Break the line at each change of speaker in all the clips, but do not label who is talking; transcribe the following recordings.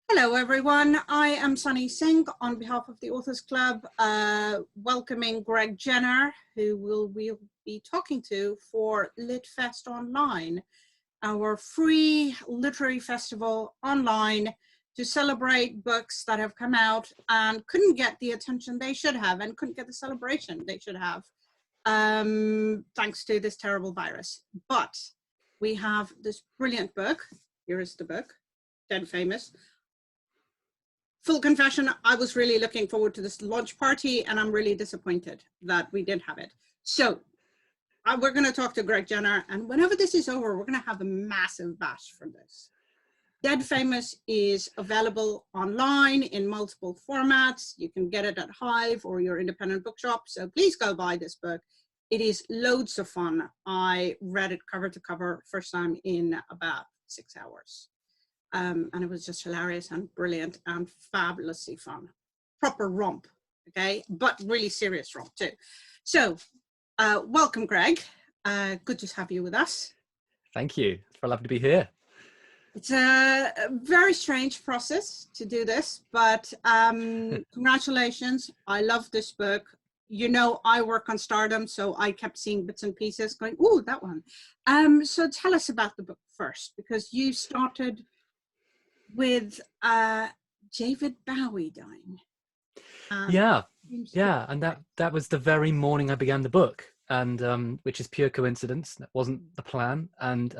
Hello everyone, I am Sunny Singh on behalf of the Authors Club, welcoming Greg Jenner, who we'll be talking to for LitFest Online, our free literary festival online to celebrate books that have come out and couldn't get the attention they should have and couldn't get the celebration they should have, thanks to this terrible virus. But we have this brilliant book. Here is the book, Dead Famous. Full confession, I was really looking forward to this launch party and I'm really disappointed that we didn't have it. So we're going to talk to Greg Jenner, and whenever this is over, we're going to have a massive bash for this. Dead Famous is available online in multiple formats. You can get it at Hive or your independent bookshop. So please go buy this book. It is loads of fun. I read it cover to cover first time in about 6 hours. And it was just hilarious and brilliant and fabulously fun. Proper romp, okay? But really serious romp too. So, welcome, Greg. Good to have you with us.
Thank you. It's very lovely to be here.
It's a very strange process to do this, but congratulations. I love this book. You know, I work on Stardom, so I kept seeing bits and pieces going, ooh, that one. So tell us about the book first, because you started with David Bowie dying.
Yeah, and that was the very morning I began the book, and which is pure coincidence. That wasn't the plan. And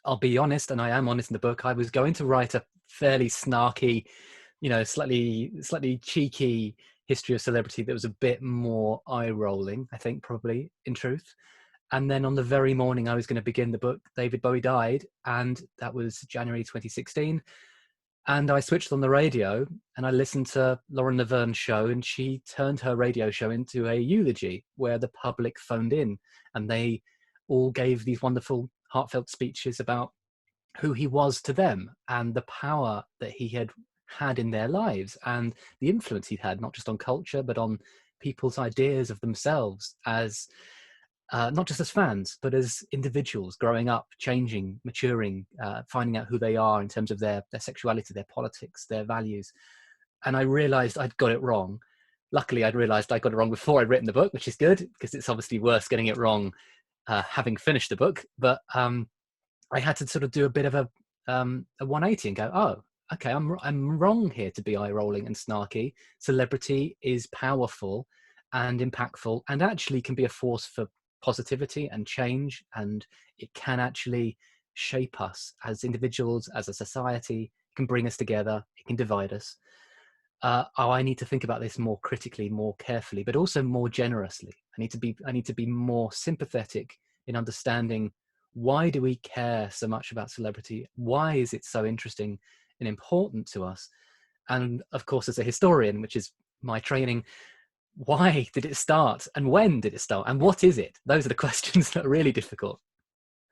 I'll be honest, and I am honest in the book, I was going to write a fairly snarky, slightly cheeky history of celebrity that was a bit more eye-rolling, I think, probably, in truth. And then on the very morning I was going to begin the book, David Bowie died, and that was January 2016. And I switched on the radio and I listened to Lauren Laverne's show, and she turned her radio show into a eulogy where the public phoned in and they all gave these wonderful, heartfelt speeches about who he was to them and the power that he had in their lives and the influence he'd had, not just on culture, but on people's ideas of themselves as not just as fans, but as individuals growing up, changing, maturing, finding out who they are in terms of their sexuality, their politics, their values. And I realized I'd got it wrong. Luckily, I'd realized I got it wrong before I'd written the book, which is good, because it's obviously worse getting it wrong having finished the book. But I had to sort of do a bit of a 180 and go, oh, okay, I'm wrong here to be eye-rolling and snarky. Celebrity is powerful and impactful and actually can be a force for positivity and change, and it can actually shape us as individuals, as a society. It can bring us together, it can divide us. I need to think about this more critically, more carefully, but also more generously. I need to be more sympathetic in understanding, why do we care so much about celebrity? Why is it so interesting and important to us? And of course, as a historian, which is my training, why did it start, and when did it start, and what is it? Those are the questions that are really difficult.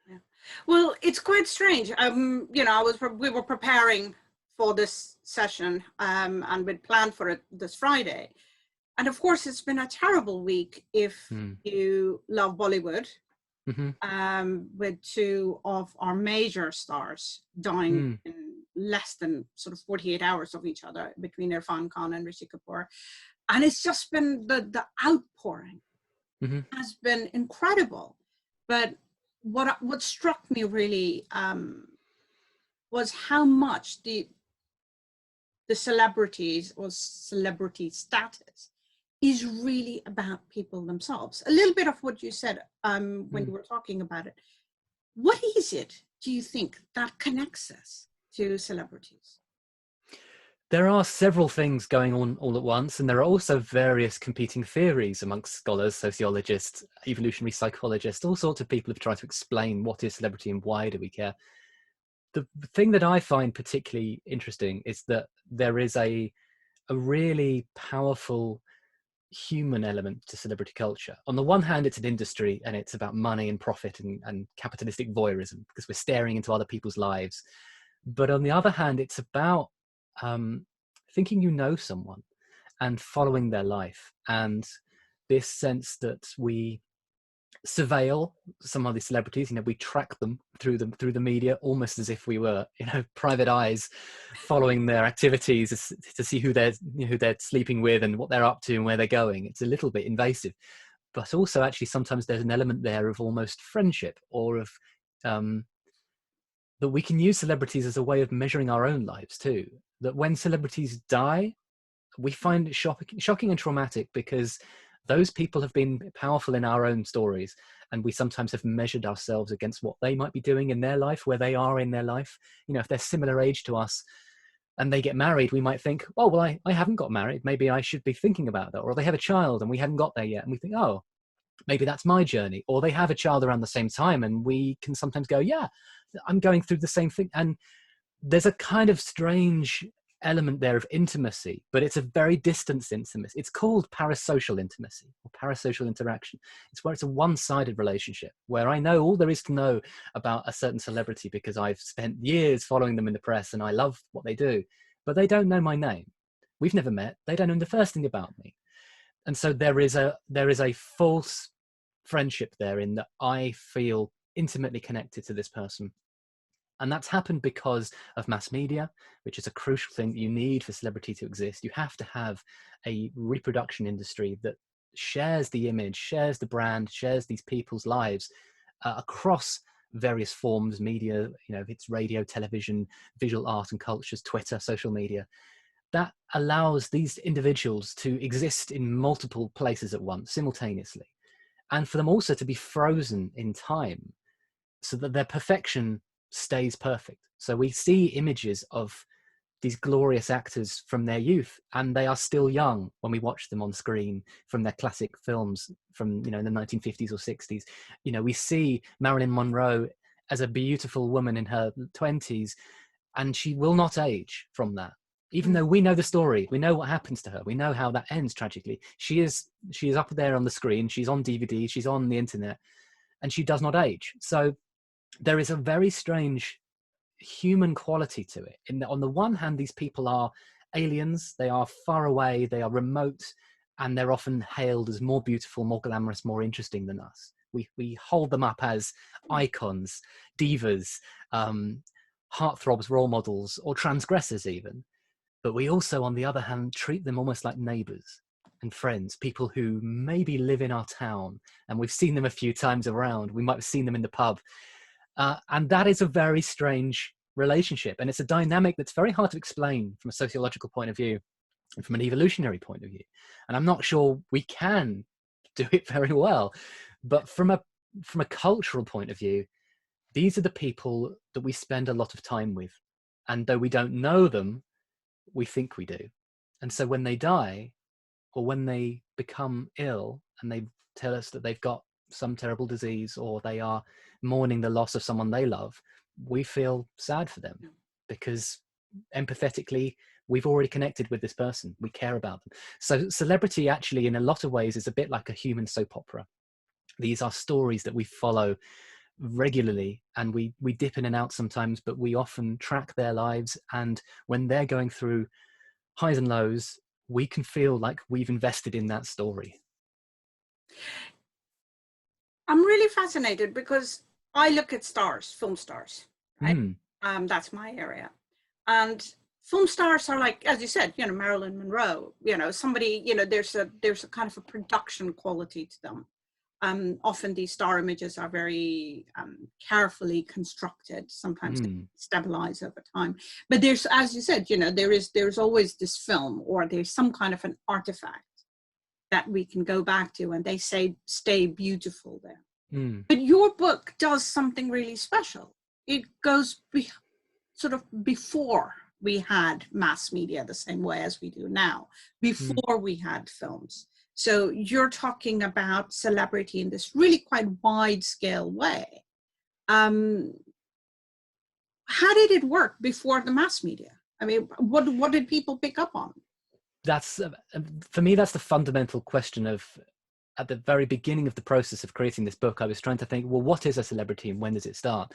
Yeah. Well, it's quite strange. We were preparing for this session, and we'd planned for it this Friday. And of course, it's been a terrible week if you love Bollywood, with two of our major stars dying in less than sort of 48 hours of each other, between Irfan Khan and Rishi Kapoor. And it's just been the outpouring has been incredible. But what struck me really was how much the celebrities or celebrity status is really about people themselves. A little bit of what you said when you were talking about it. What is it, do you think, that connects us to celebrities?
There are several things going on all at once, and there are also various competing theories amongst scholars, sociologists, evolutionary psychologists, all sorts of people who've tried to explain what is celebrity and why do we care. The thing that I find particularly interesting is that there is a really powerful human element to celebrity culture. On the one hand, it's an industry and it's about money and profit and capitalistic voyeurism, because we're staring into other people's lives. But on the other hand, it's about thinking you know someone and following their life, and this sense that we surveil some of these celebrities. We track them through the media, almost as if we were, private eyes following their activities to see who they're sleeping with and what they're up to and where they're going. It's a little bit invasive, but also actually sometimes there's an element there of almost friendship, or of that we can use celebrities as a way of measuring our own lives too. That when celebrities die, we find it shocking and traumatic, because those people have been powerful in our own stories, and we sometimes have measured ourselves against what they might be doing in their life, where they are in their life. If they're similar age to us and they get married, we might think, oh, well, I haven't got married. Maybe I should be thinking about that. Or they have a child and we hadn't got there yet, and we think, oh, maybe that's my journey. Or they have a child around the same time, and we can sometimes go, yeah, I'm going through the same thing. And there's a kind of strange element there of intimacy, but it's a very distant intimacy. It's called parasocial intimacy or parasocial interaction. It's where it's a one-sided relationship, where I know all there is to know about a certain celebrity because I've spent years following them in the press and I love what they do, but they don't know my name. We've never met. They don't know the first thing about me. And so there is a false friendship there, in that I feel intimately connected to this person. And that's happened because of mass media, which is a crucial thing that you need for celebrity to exist. You have to have a reproduction industry that shares the image, shares the brand, shares these people's lives across various forms, media, if it's radio, television, visual art and cultures, Twitter, social media. That allows these individuals to exist in multiple places at once, simultaneously, and for them also to be frozen in time so that their perfection stays perfect. So we see images of these glorious actors from their youth, and they are still young when we watch them on screen from their classic films from, in the 1950s or 60s. We see Marilyn Monroe as a beautiful woman in her 20s, and she will not age from that. Even though we know the story, we know what happens to her, we know how that ends tragically. She is up there on the screen, she's on DVD, she's on the internet, and she does not age. So there is a very strange human quality to it. In that, on the one hand, these people are aliens, they are far away, they are remote, and they're often hailed as more beautiful, more glamorous, more interesting than us. We hold them up as icons, divas, heartthrobs, role models, or transgressors even. But we also, on the other hand, treat them almost like neighbors and friends, people who maybe live in our town, and we've seen them a few times around. We might have seen them in the pub. And that is a very strange relationship. And it's a dynamic that's very hard to explain from a sociological point of view and from an evolutionary point of view. And I'm not sure we can do it very well. But from a cultural point of view, these are the people that we spend a lot of time with. And though we don't know them, we think we do. And so when they die, or when they become ill and they tell us that they've got some terrible disease, or they are mourning the loss of someone they love, we feel sad for them, because empathetically we've already connected with this person, we care about them. So celebrity actually in a lot of ways is a bit like a human soap opera. These are stories that we follow regularly, and we dip in and out sometimes, but we often track their lives, and when they're going through highs and lows, we can feel like we've invested in that story.
I'm really fascinated because I look at stars, film stars, right? That's my area. And film stars are like, as you said, Marilyn Monroe, somebody, there's a kind of a production quality to them. Often these star images are very carefully constructed. Sometimes they stabilize over time. But there's, as you said, there's always this film, or there's some kind of an artifact that we can go back to, and they say stay beautiful there. But your book does something really special. It goes sort of before we had mass media the same way as we do now, before we had films. So you're talking about celebrity in this really quite wide scale way. How did it work before the mass media? I mean, what did people pick up on?
That's, for me, that's the fundamental question of, at the very beginning of the process of creating this book, I was trying to think, well, what is a celebrity and when does it start?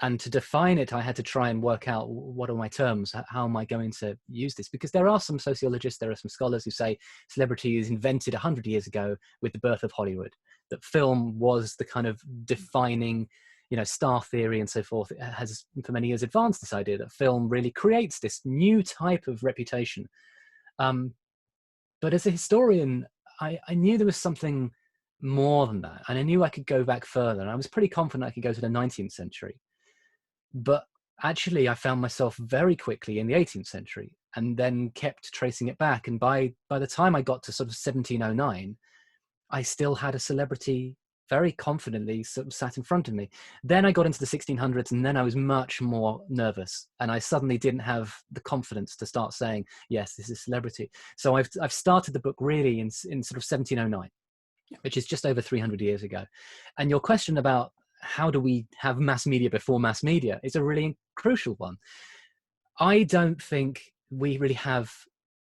And to define it, I had to try and work out what are my terms, how am I going to use this? Because there are some sociologists, there are some scholars who say celebrity is invented 100 years ago with the birth of Hollywood, that film was the kind of defining, star theory and so forth. It has for many years advanced this idea that film really creates this new type of reputation. But as a historian, I knew there was something more than that. And I knew I could go back further. And I was pretty confident I could go to the 19th century. But actually, I found myself very quickly in the 18th century and then kept tracing it back. And by the time I got to sort of 1709, I still had a celebrity very confidently sort of sat in front of me. Then I got into the 1600s, and then I was much more nervous, and I suddenly didn't have the confidence to start saying, yes, this is celebrity. So I've started the book really in sort of 1709, which is just over 300 years ago. And your question about how do we have mass media before mass media is a really crucial one. I don't think we really have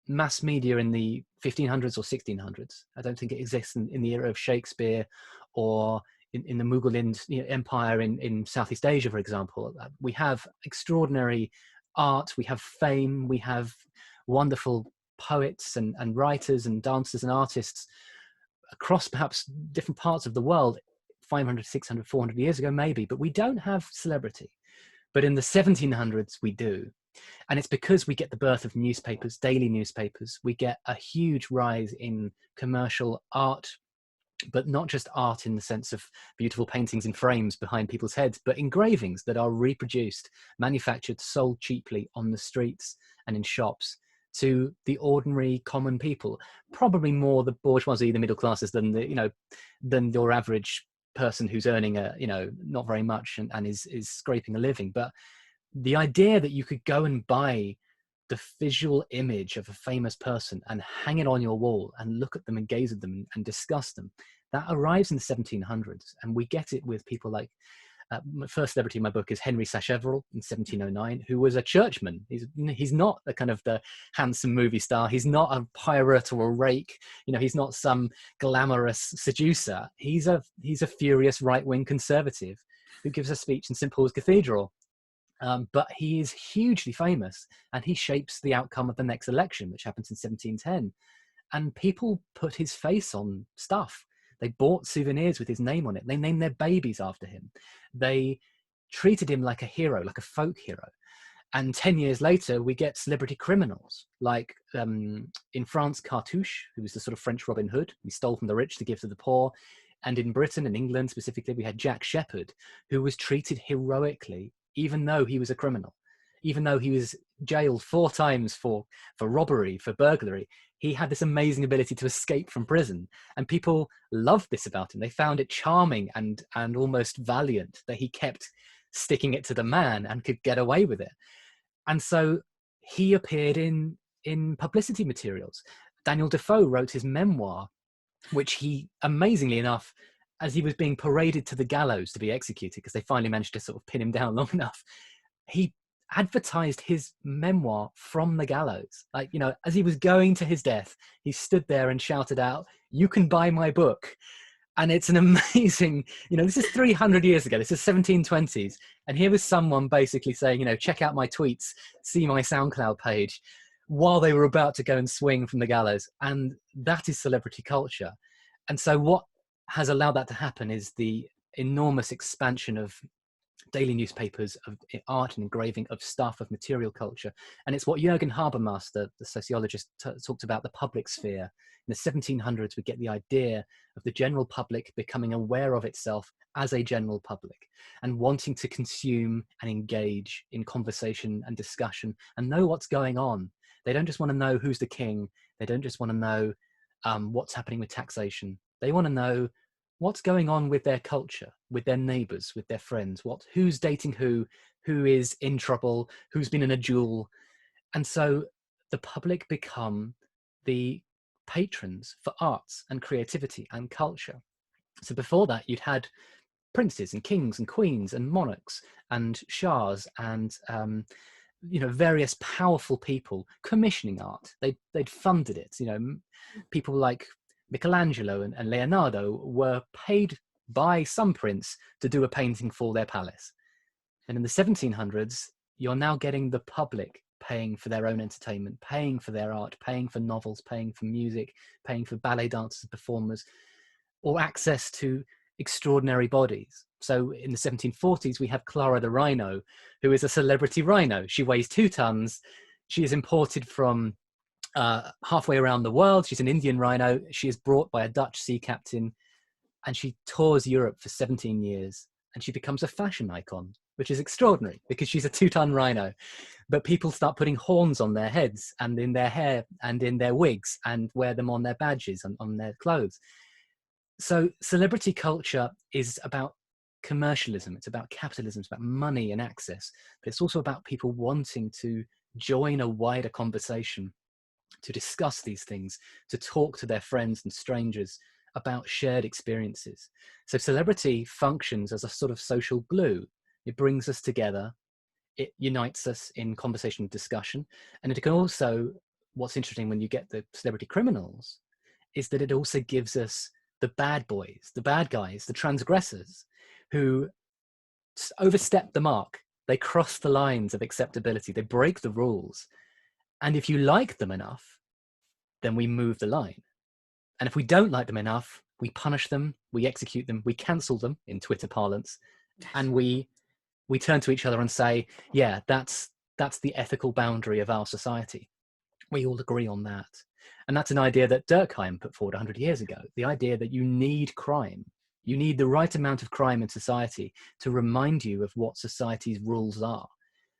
mass media in the 1500s or 1600s. I don't think it exists in the era of Shakespeare or in the Mughal Empire in Southeast Asia, for example. We have extraordinary art, we have fame, we have wonderful poets and writers and dancers and artists across perhaps different parts of the world 500, 600, 400 years ago maybe, but we don't have celebrity. But in the 1700s we do. And it's because we get the birth of newspapers, daily newspapers. We get a huge rise in commercial art, but not just art in the sense of beautiful paintings in frames behind people's heads, but engravings that are reproduced, manufactured, sold cheaply on the streets and in shops to the ordinary common people, probably more the bourgeoisie, the middle classes, than than your average person who's earning not very much and is scraping a living. But the idea that you could go and buy the visual image of a famous person and hang it on your wall and look at them and gaze at them and discuss them, that arrives in the 1700s. And we get it with people like, my first celebrity in my book is Henry Sacheverell in 1709, who was a churchman. He's not the kind of the handsome movie star. He's not a pirate or a rake. He's not some glamorous seducer. He's a furious right-wing conservative who gives a speech in St. Paul's Cathedral. But he is hugely famous, and he shapes the outcome of the next election, which happens in 1710. And people put his face on stuff. They bought souvenirs with his name on it. They named their babies after him. They treated him like a hero, like a folk hero. And 10 years later, we get celebrity criminals, like in France, Cartouche, who was the sort of French Robin Hood. He stole from the rich to give to the poor. And in Britain and England specifically, we had Jack Sheppard, who was treated heroically, even though he was a criminal, even though he was jailed 4 times for robbery, for burglary. He had this amazing ability to escape from prison, and people loved this about him. They found it charming and almost valiant that he kept sticking it to the man and could get away with it. And so he appeared in publicity materials. Daniel Defoe wrote his memoir, which he, amazingly enough, as he was being paraded to the gallows to be executed, because they finally managed to sort of pin him down long enough, he advertised his memoir from the gallows. Like, as he was going to his death, he stood there and shouted out, "You can buy my book." And it's an amazing, this is 300 years ago, this is 1720s. And here was someone basically saying, check out my tweets, see my SoundCloud page, while they were about to go and swing from the gallows. And that is celebrity culture. And so what has allowed that to happen is the enormous expansion of daily newspapers, of art and engraving, of stuff, of material culture. And it's what Jürgen Habermas, the sociologist, talked about, the public sphere. In the 1700s, we get the idea of the general public becoming aware of itself as a general public and wanting to consume and engage in conversation and discussion and know what's going on. They don't just want to know who's the king. They don't just want to know what's happening with taxation. They want to know what's going on with their culture, with their neighbors, with their friends, who's dating who is in trouble, who's been in a duel. And so the public become the patrons for arts and creativity and culture. So before that, you'd had princes and kings and queens and monarchs and shahs and various powerful people commissioning art. They'd funded it. People like Michelangelo and Leonardo were paid by some prince to do a painting for their palace. And in the 1700s, you're now getting the public paying for their own entertainment, paying for their art, paying for novels, paying for music, paying for ballet dancers and performers, or access to extraordinary bodies. So in the 1740s, we have Clara the Rhino, who is a celebrity rhino. She weighs 2 tons. She is imported from halfway around the world. She's an Indian rhino. She is brought by a Dutch sea captain, and she tours Europe for 17 years, and she becomes a fashion icon, which is extraordinary because she's a 2-ton rhino. But people start putting horns on their heads and in their hair and in their wigs and wear them on their badges and on their clothes. So celebrity culture is about commercialism, it's about capitalism, it's about money and access, but it's also about people wanting to join a wider conversation, to discuss these things, to talk to their friends and strangers about shared experiences. So celebrity functions as a sort of social glue. It brings us together, it unites us in conversation and discussion, and it can also, what's interesting when you get the celebrity criminals, is that it also gives us the bad boys, the bad guys, the transgressors who overstep the mark. They cross the lines of acceptability. They break the rules. And if you like them enough, then we move the line. And if we don't like them enough, we punish them, we execute them, we cancel them in Twitter parlance, and we turn to each other and say, yeah, that's the ethical boundary of our society. We all agree on that. And that's an idea that Durkheim put forward 100 years ago, the idea that you need crime. You need the right amount of crime in society to remind you of what society's rules are,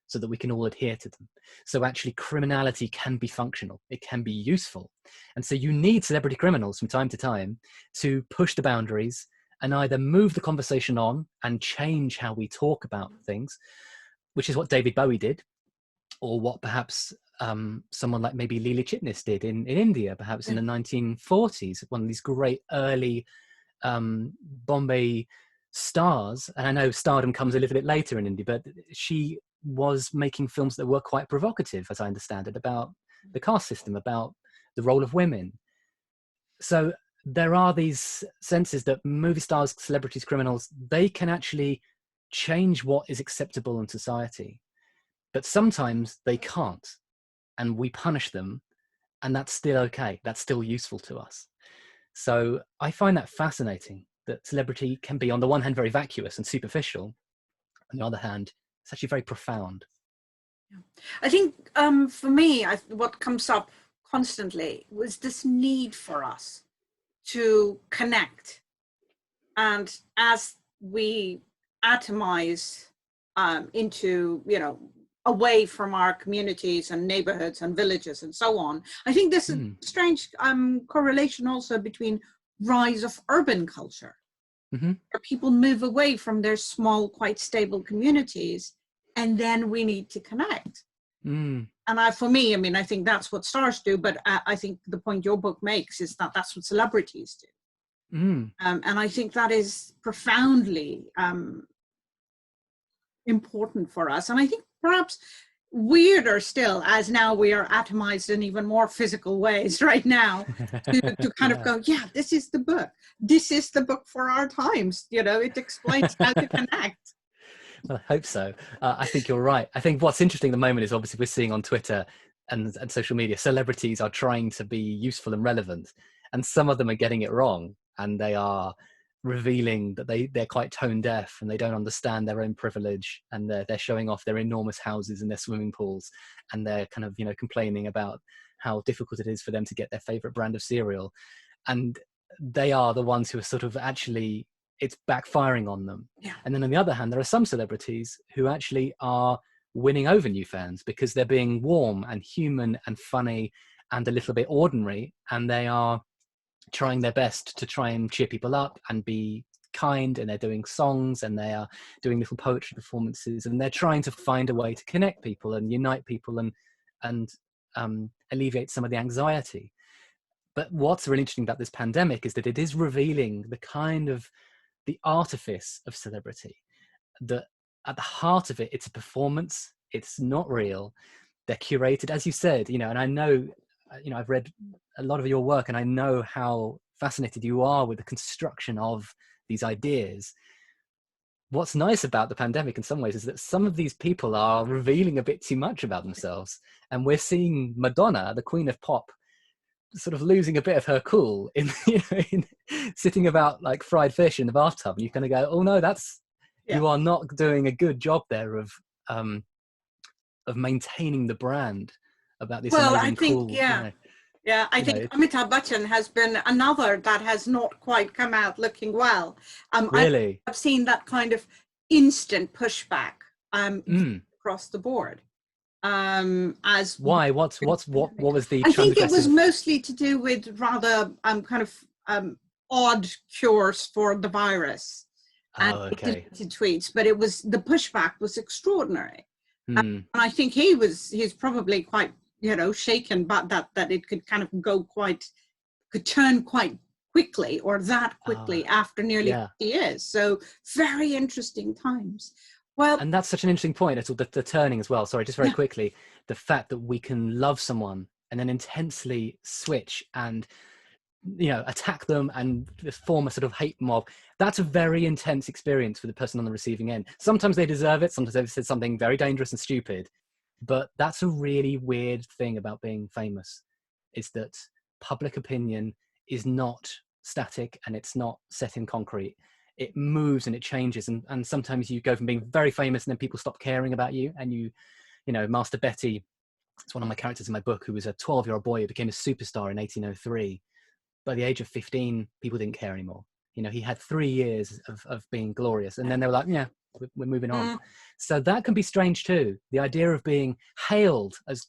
so that we can all adhere to them. So actually criminality can be functional, it can be useful. And so you need celebrity criminals from time to time to push the boundaries and either move the conversation on and change how we talk about things, which is what David Bowie did, or what perhaps someone like maybe Lili Chitnis did in India, perhaps in the 1940s, one of these great early Bombay stars. And I know stardom comes a little bit later in India, but she was making films that were quite provocative, as I understand it, about the caste system, about the role of women. So there are these senses that movie stars, celebrities, criminals, they can actually change what is acceptable in society. But sometimes they can't, and we punish them, and that's still okay. That's still useful to us. So I find that fascinating, that celebrity can be, on the one hand, very vacuous and superficial. On the other hand, it's actually very profound.
I think for me, what comes up constantly was this need for us to connect. And as we atomize into, away from our communities and neighborhoods and villages and so on, I think there's a strange correlation also between rise of urban culture, where people move away from their small, quite stable communities, and then we need to connect. And for me, I think that's what stars do, but I think the point your book makes is that that's what celebrities do. And I think that is profoundly important for us. And I think perhaps weirder still, as now we are atomized in even more physical ways right now, to kind of go, yeah, this is the book. This is the book for our times. It explains how to connect.
Well, I hope so. I think you're right. I think what's interesting at the moment is obviously we're seeing on Twitter and social media, celebrities are trying to be useful and relevant. And some of them are getting it wrong. And they are revealing that they're quite tone deaf and they don't understand their own privilege, and they're showing off their enormous houses and their swimming pools, and they're kind of complaining about how difficult it is for them to get their favorite brand of cereal, and they are the ones who are sort of actually, it's backfiring on them. And then on the other hand, there are some celebrities who actually are winning over new fans because they're being warm and human and funny and a little bit ordinary, and they are trying their best to try and cheer people up and be kind, and they're doing songs and they are doing little poetry performances, and they're trying to find a way to connect people and unite people and alleviate some of the anxiety. But what's really interesting about this pandemic is that it is revealing the kind of the artifice of celebrity, that at the heart of it, it's a performance, it's not real, they're curated, as you said, and I know, I've read a lot of your work, and I know how fascinated you are with the construction of these ideas. what's nice about the pandemic in some ways is that some of these people are revealing a bit too much about themselves. And we're seeing Madonna, the queen of pop, sort of losing a bit of her cool in, in sitting about like fried fish in the bathtub. And you're going to go, oh no, you are not doing a good job there of maintaining the brand about this amazing, cool.
Yeah, I think Amitabh Bachchan has been another that has not quite come out looking well.
Really?
I've seen that kind of instant pushback across the board. As
why? What was the?
I think it was mostly to do with rather kind of odd cures for the virus and tweets, but the pushback was extraordinary. And I think he's probably quite, shaken, but that it could kind of could turn quite quickly or that quickly after nearly 50 years. So very interesting times. Well,
and that's such an interesting point. It's the turning as well. Sorry, just very quickly, the fact that we can love someone and then intensely switch and, attack them and form a sort of hate mob. That's a very intense experience for the person on the receiving end. Sometimes they deserve it. Sometimes they've said something very dangerous and stupid. But that's a really weird thing about being famous, is that public opinion is not static and it's not set in concrete. It moves and it changes. And sometimes you go from being very famous and then people stop caring about you. And Master Betty, it's one of my characters in my book, who was a 12-year-old boy who became a superstar in 1803. By the age of 15, people didn't care anymore. He had 3 years of being glorious. And then they were like, yeah, we're moving on. So that can be strange too. The idea of being hailed as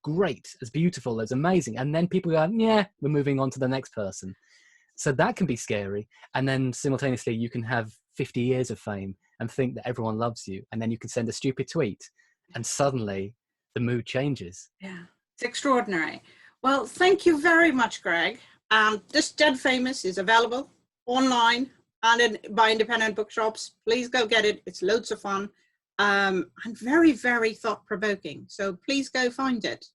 great, as beautiful, as amazing. And then people go, yeah, we're moving on to the next person. So that can be scary. And then simultaneously you can have 50 years of fame and think that everyone loves you. And then you can send a stupid tweet and suddenly the mood changes.
Yeah, it's extraordinary. Well, thank you very much, Greg. This Dead Famous is available online and by independent bookshops. Please go get it. It's loads of fun and very, very thought-provoking. So please go find it.